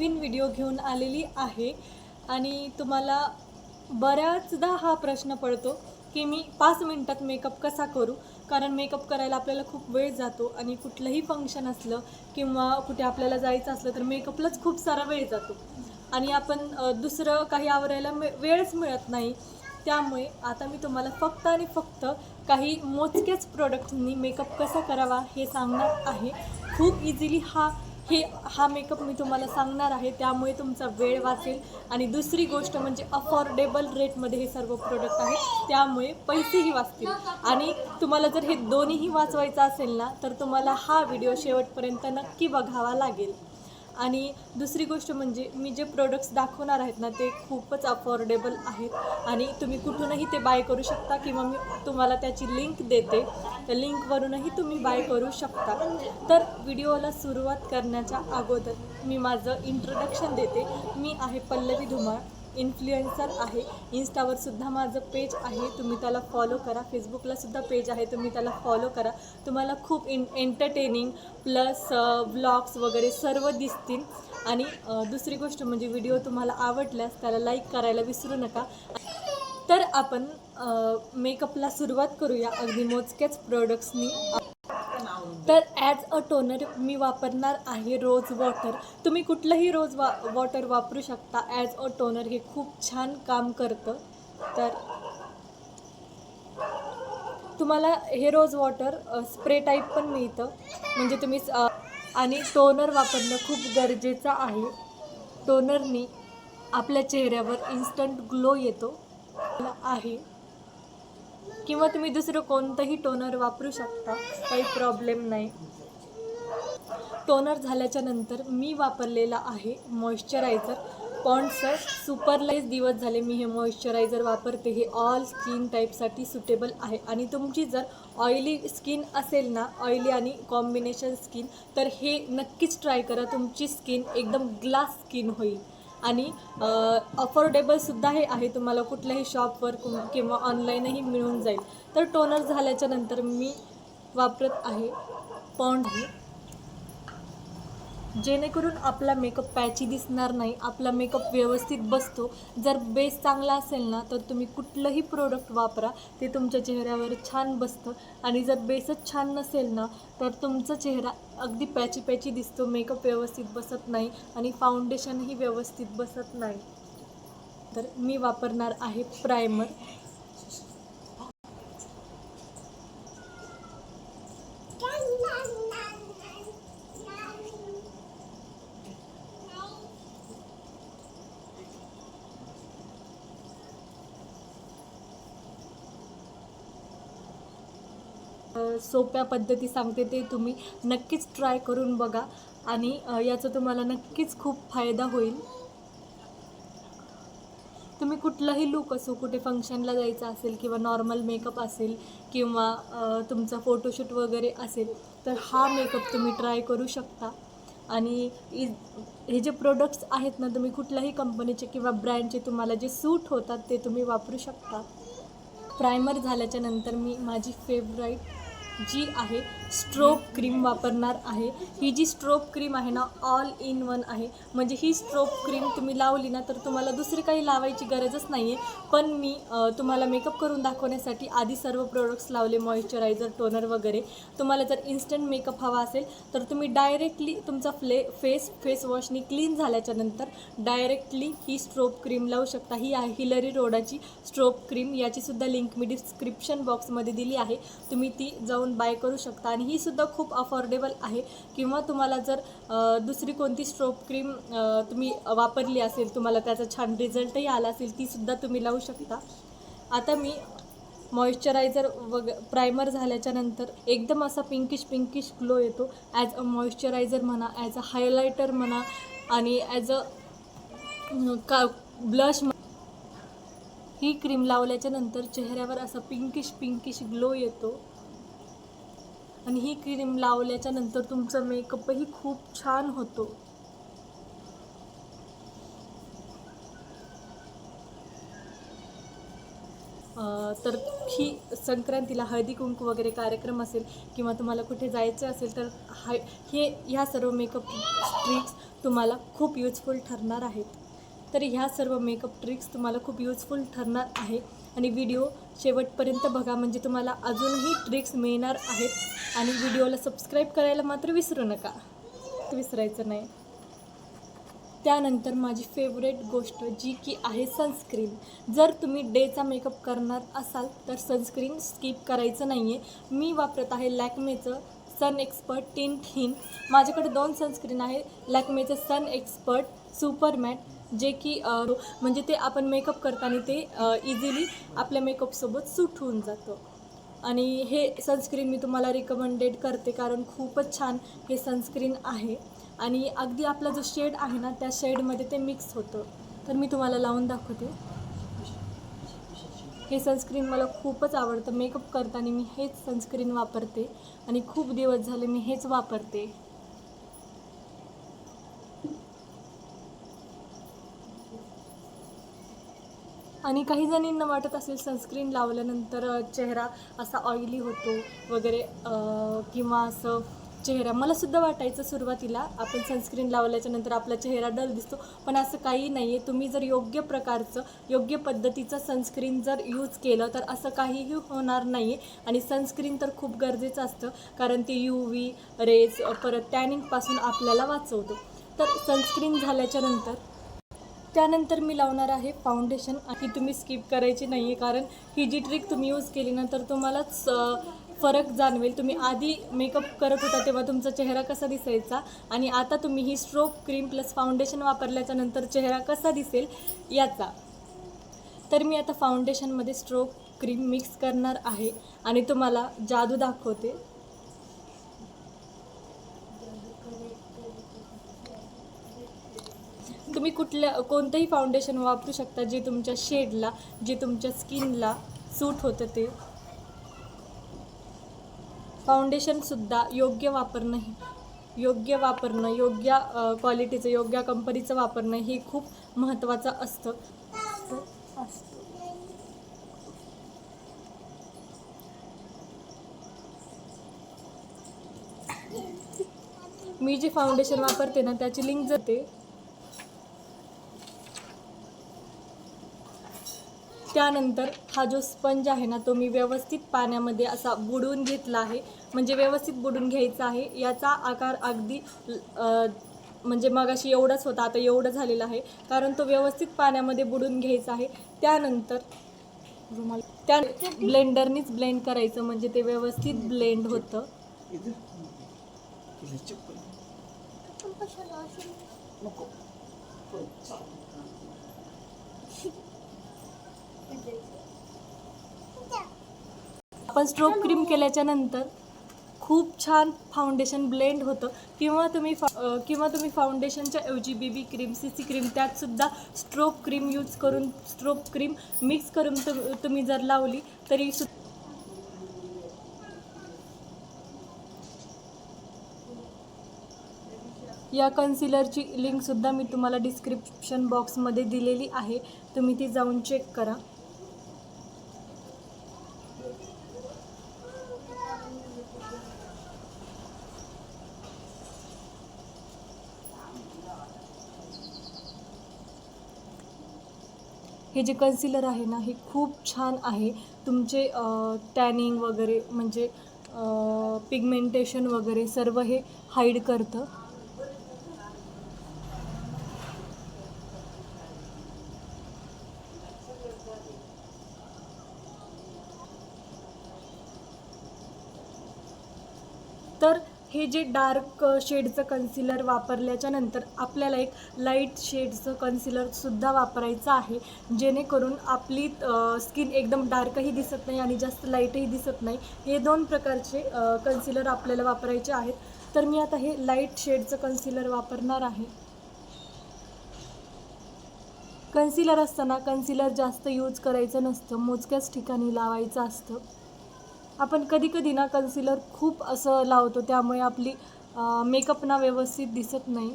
नवीन video घेऊन आलेली आहे आणि तुम्हाला बऱ्याचदा हा प्रश्न पडतो की मी 5 मिनिटात मेकअप कसा करू. कारण मेकअप करायला आपल्याला खूप वेळ जातो आणि कुठलंही फंक्शन असलं किंवा कुठे आपल्याला जायचं असलं तर मेकअपलाच खूप सारा वेळ जातो आणि आपण दुसरं काही आवरायला वेळच मिळत नाही. त्यामुळे आता मी तुम्हाला फक्त आणि फक्त काही मोजकेच प्रोडक्ट्सनी मेकअप कसा करावा हे सांगणार आहे. खूप इझिली हा मेकअप मी तुम्हाला सांगणार आहे, त्यामुळे तुमचा वेळ वाचेल आणि दुसरी गोष्ट म्हणजे अफोर्डेबल रेटमध्ये हे सर्व प्रोडक्ट आहेत, त्यामुळे पैसेही वाचतील. आणि तुम्हाला जर हे दोन्हीही वाचवायचं असेल ना तर तुम्हाला हा व्हिडिओ शेवटपर्यंत नक्की बघावा लागेल. आणि दुसरी गोष्ट म्हणजे मी जे प्रोडक्ट्स दाखवणार आहेत ना ते खूपच अफोर्डेबल आहेत आणि तुम्ही कुठूनही ते बाय करू शकता किंवा मी तुम्हाला त्याची लिंक देते, त्या लिंकवरूनही तुम्ही बाय करू शकता. तर व्हिडिओला सुरुवात करण्याच्या अगोदर मी माझं इंट्रोडक्शन देते. मी आहे पल्लवी धुमाळ, इन्फ्लुएन्सर आहे. इंस्टावरसुद्धा माझं पेज आहे, तुम्ही त्याला फॉलो करा. फेसबुकलासुद्धा पेज आहे, तुम्ही त्याला फॉलो करा. तुम्हाला खूप एंटरटेनिंग प्लस व्लॉग्स वगैरे सर्व दिसतील. आणि दुसरी गोष्ट म्हणजे व्हिडिओ तुम्हाला आवडल्यास त्याला लाईक करायला विसरू नका. तर आपण मेकअपला सुरुवात करूया अगदी मोजक्याच प्रोडक्ट्सनी. तर ॲज अ टोनर मी वापरणार आहे रोज वॉटर. तुम्ही कुठलंही वॉटर वापरू शकता. ॲज अ टोनर हे खूप छान काम करतं. तर तुम्हाला हे रोज वॉटर स्प्रे टाईप पण मिळतं, म्हणजे तुम्ही आणि टोनर वापरणं खूप गरजेचं आहे. टोनरनी आपल्या चेहऱ्यावर इन्स्टंट ग्लो येतो आहे. किंवा तुम्ही दुसरं कोणतंही टोनर वापरू शकता, काही प्रॉब्लेम नाही. टोनर झाल्याच्या नंतर मी वापरलेला आहे मॉइश्चरायझर. पॉन्ड्सचं सुपरलाईज दिवस झाले मी हे मॉइश्चरायझर वापरते. हे ऑल स्किन टाईपसाठी सुटेबल आहे आणि तुमची जर ऑइली स्किन असेल ना, ऑइली आणि कॉम्बिनेशन स्किन, तर हे नक्कीच ट्राय करा. तुमची स्किन एकदम ग्लास स्किन होईल. आणि अफोर्डेबलसुद्धा हे आहे, तुम्हाला कुठल्याही शॉपवर किंवा ऑनलाईनही मिळून जाईल. तर टोनर झाल्याच्या नंतर मी वापरत आहे पॉन्ड, जेणेकरून आपला मेकअप पॅची दिसणार नाही, आपला मेकअप व्यवस्थित बसतो. जर बेस चांगला असेल ना तर तुम्ही कुठलंही प्रोडक्ट वापरा, ते तुमच्या चेहऱ्यावर छान बसतं. आणि जर बेसच छान नसेल ना तर तुमचा चेहरा अगदी पॅची दिसतो, मेकअप व्यवस्थित बसत नाही आणि फाउंडेशनही व्यवस्थित बसत नाही. तर मी वापरणार आहे प्रायमर. सोप्या पद्धती सांगते, ते तुम्ही नक्कीच ट्राय करून बघा आणि याचा तुम्हाला नक्कीच खूप फायदा होईल. तुम्ही कुठलाही लूक असो, कुठे फंक्शनला जायचं असेल किंवा नॉर्मल मेकअप असेल किंवा तुमचा फोटोशूट वगैरे असेल तर हा मेकअप तुम्ही ट्राय करू शकता. आणि हे जे प्रोडक्ट्स आहेत ना, तुम्ही कुठल्याही कंपनीचे किंवा ब्रँडचे तुम्हाला जे सूट होतात ते तुम्ही वापरू शकता. प्रायमर झाल्याच्या नंतर मी माझी फेवराईट जी आहे स्ट्रोब क्रीम वापरणार आहे. ही जी स्ट्रोब क्रीम आहे ना, ऑल इन वन आहे. म्हणजे ही स्ट्रोब क्रीम तुम्ही लावली ना तर तुम्हाला दुसरी काही लावायची गरजच नाही आहे. पण मी तुम्हाला मेकअप करून दाखवण्यासाठी आधी सर्व प्रोडक्ट्स लावले, मॉइश्चरायझर, टोनर वगैरे. तुम्हाला जर इन्स्टंट मेकअप हवा असेल तर तुम्ही डायरेक्टली तुमचा फेस वॉशनी क्लीन झाल्याच्या नंतर डायरेक्टली ही स्ट्रोब क्रीम लावू शकता. ही आहे हिलरी रोडाची स्ट्रोब क्रीम. याचीसुद्धा लिंक मी डिस्क्रिप्शन बॉक्समध्ये दिली आहे, तुम्ही ती जाऊन बाय करू शकता. आणि ही सुद्धा खूप अफोर्डेबल आहे. किंवा तुम्हाला जर दुसरी कोणती स्ट्रोब क्रीम तुम्ही वापरली असेल, तुम्हाला त्याचा छान रिझल्टही आला असेल, तीसुद्धा तुम्ही लावू शकता. आता मी मॉइश्चरायझर प्रायमर झाल्याच्या नंतर एकदम असा पिंकिश ग्लो येतो. ॲज अ मॉइश्चरायझर म्हणा, ॲज अ हायलायटर म्हणा आणि ॲज अ ब्लश. ही क्रीम लावल्याच्या नंतर चेहऱ्यावर असा पिंकिश ग्लो येतो. आणि ही क्रीम लावल्याच्या नंतर तुमचा मेकअपही खूप छान होतो. तर ही संक्रांतीला हळदी कुंकू वगैरे कार्यक्रम असेल किंवा तुम्हाला कुठे जायचं असेल तर ह्या सर्व मेकअप ट्रिक्स तुम्हाला खूप युजफुल ठरणार आहेत. तर ह्या सर्व मेकअप ट्रिक्स तुम्हाला खूप युजफुल ठरणार आहे आणि व्हिडिओ शेवटपर्यंत बघा, म्हणजे तुम्हाला अजूनही ट्रिक्स मिळणार आहेत. आणि व्हिडिओला सबस्क्राईब करायला मात्र विसरू नका, विसरायचं नाही. त्यानंतर माझी फेवरेट गोष्ट जी की आहे सनस्क्रीन. जर तुम्ही डेचा मेकअप करणार असाल तर सनस्क्रीन स्किप करायचं नाही आहे. मी वापरत आहे लॅक्मेचं सन एक्सपर्ट टिंट हिन. माझ्याकडे 2 सनस्क्रीन आहे. लॅक्मेचं सन एक्सपर्ट सुपर मॅट, जे की म्हणजे ते आपण मेकअप करताना ते इझिली आपल्या मेकअपसोबत सूट होऊन जातं. आणि हे सनस्क्रीन मी तुम्हाला रिकमेंडेड करते कारण खूपच छान हे सनस्क्रीन आहे आणि अगदी आपला जो शेड आहे ना त्या शेडमध्ये ते मिक्स होतं. तर मी तुम्हाला लावून दाखवते. हे सनस्क्रीन मला खूपच आवडतं. मेकअप करताना मी हेच सनस्क्रीन वापरते आणि खूप दिवस झाले मी हेच वापरते. आणि काही जणींना वाटत असेल सनस्क्रीन लावल्यानंतर चेहरा असा ऑइली होतो वगैरे किंवा असं चेहरा, मलासुद्धा वाटायचं सुरुवातीला आपण सनस्क्रीन लावल्याच्यानंतर आपला चेहरा डल दिसतो, पण असं काही नाही आहे. तुम्ही जर योग्य प्रकारचं योग्य पद्धतीचं सनस्क्रीन जर यूज केलं तर असं काहीही होणार नाही आहे. आणि सनस्क्रीन तर खूप गरजेचं असतं कारण ते UV रेज परत टॅनिंगपासून आपल्याला वाचवतो. तर सनस्क्रीन झाल्याच्यानंतर त्यानंतर मी लावणार आहे फाउंडेशन. ही तुम्ही स्किप करायची नाही आहे कारण ही जी ट्रिक तुम्ही यूज केली ना तर तुम्हालाच फरक जाणवेल. तुम्ही आधी मेकअप करत होता तेव्हा तुमचा चेहरा कसा दिसायचा आणि आता तुम्ही ही स्ट्रोक क्रीम प्लस फाउंडेशन वापरल्याच्या नंतर चेहरा कसा दिसेल याचा. तर मी आता फाउंडेशनमध्ये स्ट्रोक क्रीम मिक्स करणार आहे आणि तुम्हाला जादू दाखवते. तुम्ही कोणतंही फाउंडेशन वापरू शकता जे तुमच्या शेडला, जे तुमच्या स्किनला सूट होतं ते फाउंडेशनसुद्धा योग्य वापरणं, योग्य क्वालिटीचं, योग्य कंपनीचं वापरणं हे खूप महत्त्वाचं असतं. मी जे फाउंडेशन वापरते ना त्याची लिंक जाते. त्यानंतर हा जो स्पंज आहे ना तो मी व्यवस्थित पाण्यामध्ये असा बुडवून घेतला आहे, म्हणजे व्यवस्थित बुडवून घ्यायचा आहे. याचा आकार अगदी म्हणजे मगाशी एवढाच होता, आता एवढं झालेलं आहे कारण तो व्यवस्थित पाण्यामध्ये बुडवून घ्यायचा आहे. त्यानंतर त्या ब्लेंडरनीच ब्लेंड करायचं म्हणजे ते व्यवस्थित ब्लेंड होतं. आपण स्ट्रोक क्रीम केल्याच्या नंतर खूप छान फाउंडेशन ब्लेंड होतं. किंवा तुम्ही फाउंडेशनच्या ऐवजी BB क्रीम, CC क्रीम त्यातसुद्धा स्ट्रोक क्रीम यूज करून स्ट्रोक क्रीम मिक्स करून तुम्ही जर लावली तरी या कन्सिलरची लिंकसुद्धा मी तुम्हाला डिस्क्रिप्शन बॉक्समध्ये दिलेली आहे, तुम्ही ती जाऊन चेक करा. हे जे कन्सिलर आहे ना हे खूप छान आहे. तुमचे टॅनिंग वगैरे म्हणजे पिगमेंटेशन वगैरे सर्व हे हाईड करतं. तर हे जे डार्क शेडचं कन्सिलर वापरल्याच्या नंतर आपल्याला एक लाईट शेडचं कन्सिलरसुद्धा वापरायचं आहे, जेणेकरून आपली स्किन एकदम डार्कही दिसत नाही आणि जास्त लाईटही दिसत नाही. हे 2 प्रकारचे कन्सिलर आपल्याला वापरायचे आहेत. तर मी आता हे लाईट शेडचं कन्सिलर वापरणार आहे. कन्सिलर असताना कन्सिलर जास्त यूज करायचं नसतं, मोजक्याच ठिकाणी लावायचं असतं. आपण कधी ना कन्सिलर खूप असं लावतो त्यामुळे आपली मेकअप ना व्यवस्थित दिसत नाही.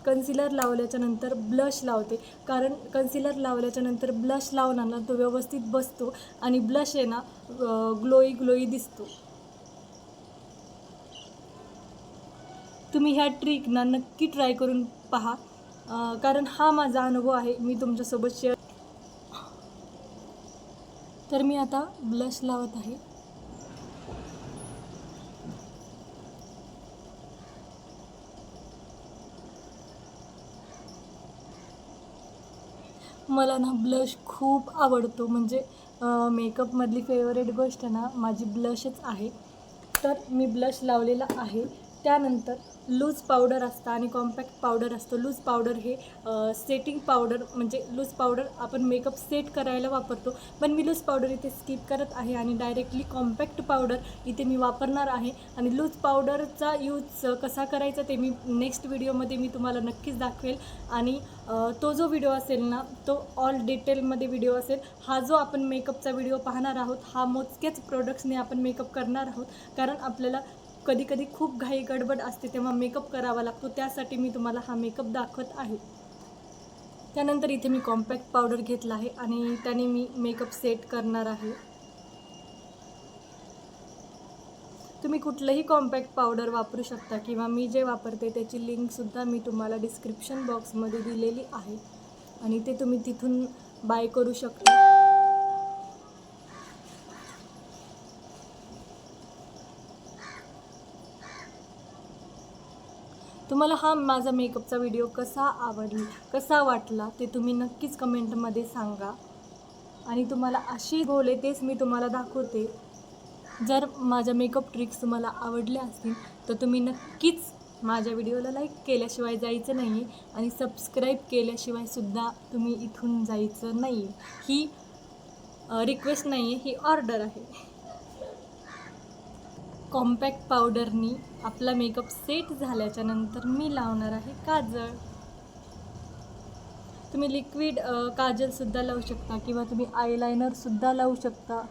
कन्सिलर लावल्याच्या नंतर ब्लश लावते, कारण कन्सिलर लावल्याच्या नंतर ब्लश लावणार तो व्यवस्थित बसतो आणि ब्लश आहे ना ग्लोई ग्लोई दिसतो. तुम्ही ह्या ट्रिक ना नक्की ट्राय करून पहा, कारण हा माझा अनुभव आहे, मी तुमच्यासोबत शेअर. तर मी आता ब्लश लावत आहे. मला ना ब्लश खूप आवडतो, म्हणजे मेकअपमधली फेवरेट गोष्ट ना माझी ब्लशच आहे. तर मी ब्लश लावलेला आहे. त्यानंतर लूज पावडर असतं आणि कॉम्पॅक्ट पावडर असतं. लूज पावडर हे सेटिंग पावडर, म्हणजे लूज पावडर आपण मेकअप सेट करायला वापरतो, पण मी लूज पावडर इथे स्किप करत आहे आणि डायरेक्टली कॉम्पॅक्ट पावडर इथे मी वापरणार आहे. आणि लूज पावडरचा यूज कसा करायचा ते मी नेक्स्ट व्हिडिओमध्ये मी तुम्हाला नक्कीच दाखवेल. आणि तो जो व्हिडिओ असेल ना तो ऑल डिटेलमध्ये व्हिडिओ असेल. हा जो आपण मेकअपचा व्हिडिओ पाहणार आहोत हा मोजक्याच प्रोडक्ट्सने आपण मेकअप करणार आहोत, कारण आपल्याला कधी कधी खूप घाई गडबड असते तेव्हा मेकअप करावा लागतो, त्यासाठी मी तुम्हाला हा मेकअप दाखवत आहे. त्यानंतर इथे मी कॉम्पॅक्ट पावडर घेतला आहे आणि त्याने मी मेकअप सेट करणार आहे. तुम्ही कुठलंही कॉम्पॅक्ट पावडर वापरू शकता किंवा मी जे वापरते त्याची लिंकसुद्धा मी तुम्हाला डिस्क्रिप्शन बॉक्समध्ये दिलेली आहे आणि ते तुम्ही तिथून बाय करू शकता. तुम्हाला हा माझा मेकअपचा व्हिडिओ कसा वाटला ते तुम्ही नक्कीच कमेंटमध्ये सांगा. आणि तुम्हाला अशी बोले तेच मी तुम्हाला दाखवते. जर माझ्या मेकअप ट्रिक्स तुम्हाला आवडल्या असतील तर तुम्ही नक्कीच माझ्या व्हिडिओला लाईक केल्याशिवाय जायचं नाही आहे आणि सबस्क्राईब केल्याशिवाय सुद्धा तुम्ही इथून जायचं नाही आहे. ही रिक्वेस्ट नाही आहे, ही ऑर्डर आहे. कॉम्पॅक्ट पावडरनी आपला मेकअप सेट झाल्याच्या नंतर मी लावणार आहे काजळ. तुम्ही लिक्विड काजलसुद्धा लावू शकता किंवा तुम्ही आयलायनरसुद्धा लावू शकता.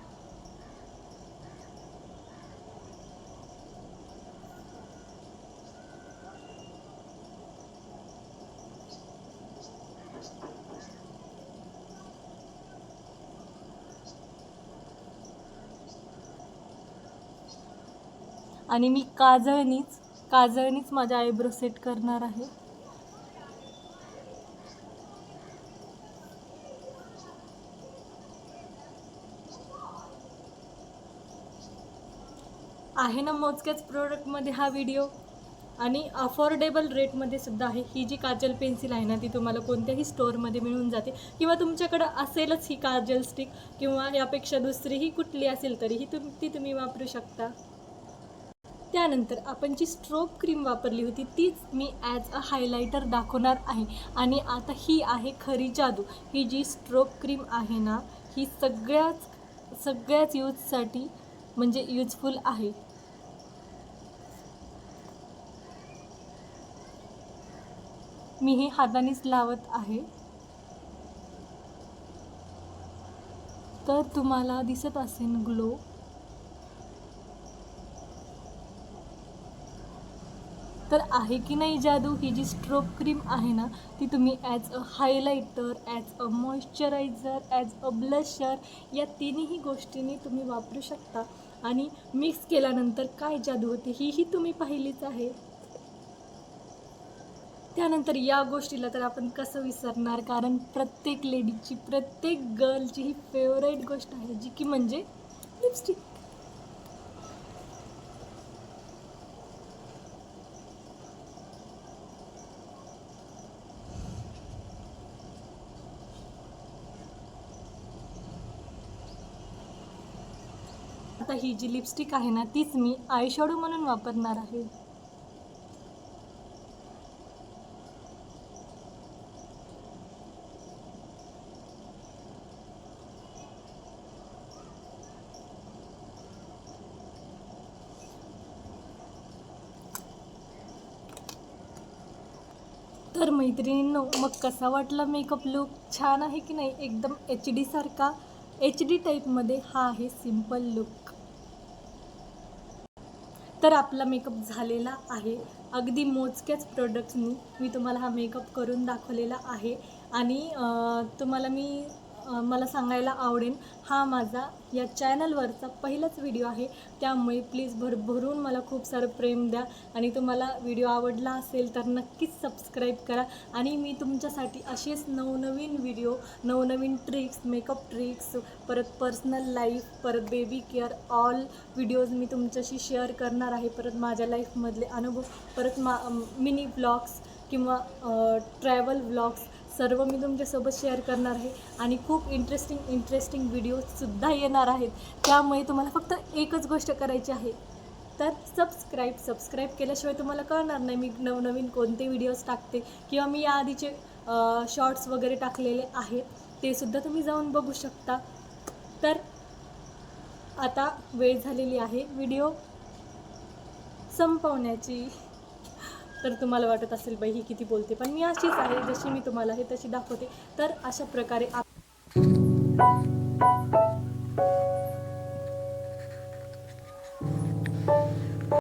आणि मी काजळनीच माझा आयब्रो सेट करणार आहे. आहे ना मोजक्याच प्रोडक्टमध्ये हा व्हिडिओ आणि अफोर्डेबल रेटमध्ये सुद्धा आहे. ही जी काजल पेन्सिल आहे ना ती तुम्हाला कोणत्याही स्टोअरमध्ये मिळून जाते किंवा तुमच्याकडं असेलच ही काजल स्टिक किंवा यापेक्षा दुसरीही कुठली असेल तरीही ती तुम्ही वापरू शकता. त्यानंतर आपण जी स्ट्रोक क्रीम वापरली होती तीच मी ॲज अ हायलायटर दाखवणार आहे. आणि आता ही आहे खरी जादू. ही जी स्ट्रोक क्रीम आहे ना ही सगळ्याच यूजसाठी म्हणजे यूजफुल आहे. मी ही हातानेच लावत आहे. तर तुम्हाला दिसत असेल ग्लो. तर आहे की नाही जादू. ही जी स्ट्रोक क्रीम आहे ना ती तुम्ही as a highlighter, as a moisturiser, as a blusher या तिन्ही गोष्टींनी तुम्ही वापरू शकता. आणि मिक्स केल्यानंतर काय जादू होते ही तुम्ही पाहिलीच आहे. त्यानंतर या गोष्टीला तर आपण कसं विसरणार, कारण प्रत्येक लेडीची, प्रत्येक गर्लची ही फेवरेट गोष्ट आहे जी की म्हणजे लिपस्टिक. आता ही जी लिपस्टिक आहे ना तीच मी आयशॅडो म्हणून वापरणार आहे. तर मैत्रिणींनो, मग कसा वाटला मेकअप लुक? छान आहे की नाही? एकदम HD सारखा, HD टाईपमध्ये हा आहे सिम्पल लुक. तर आपला मेकअप झालेला आहे. अगदी मोजक्याच प्रोडक्ट्सनी मी तुम्हाला हा मेकअप करून दाखवलेला आहे. आणि तुम्हाला मला सांगायला आवडेल, हा माझा या चॅनलवरचा पहिलाच व्हिडिओ आहे. त्यामुळे प्लीज भरभरून मला खूप सारं प्रेम द्या. आणि तुम्हाला व्हिडिओ आवडला असेल तर नक्कीच सबस्क्राईब करा. आणि मी तुमच्यासाठी असेच नवनवीन व्हिडिओ, नवनवीन ट्रिक्स, मेकअप ट्रिक्स, परत पर्सनल लाईफ, परत बेबी केअर, ऑल व्हिडिओज मी तुमच्याशी शेअर करणार आहे. परत माझ्या लाईफमधले अनुभव, परत मिनी ब्लॉग्स किंवा ट्रॅव्हल व्लॉग्स सर्व मी तुमच्यासोबत शेअर करणार आहे. आणि खूप इंटरेस्टिंग व्हिडिओजसुद्धा येणार आहेत. त्यामुळे तुम्हाला फक्त एकच गोष्ट करायची आहे, तर सबस्क्राईब केल्याशिवाय तुम्हाला कळणार नाही मी नवनवीन कोणते व्हिडिओज टाकते. किंवा मी याआधीचे शॉर्ट्स वगैरे टाकलेले आहेत, ते सुद्धा तुम्ही जाऊन बघू शकता. तर आता वेळ झालेली आहे व्हिडिओ संपवण्याची. तर तुम्हाला वाटत असेल बाई ही किती बोलते, पण मी अशीच आहे, जशी मी तुम्हाला हे तशी दाखवते. तर अशा प्रकारे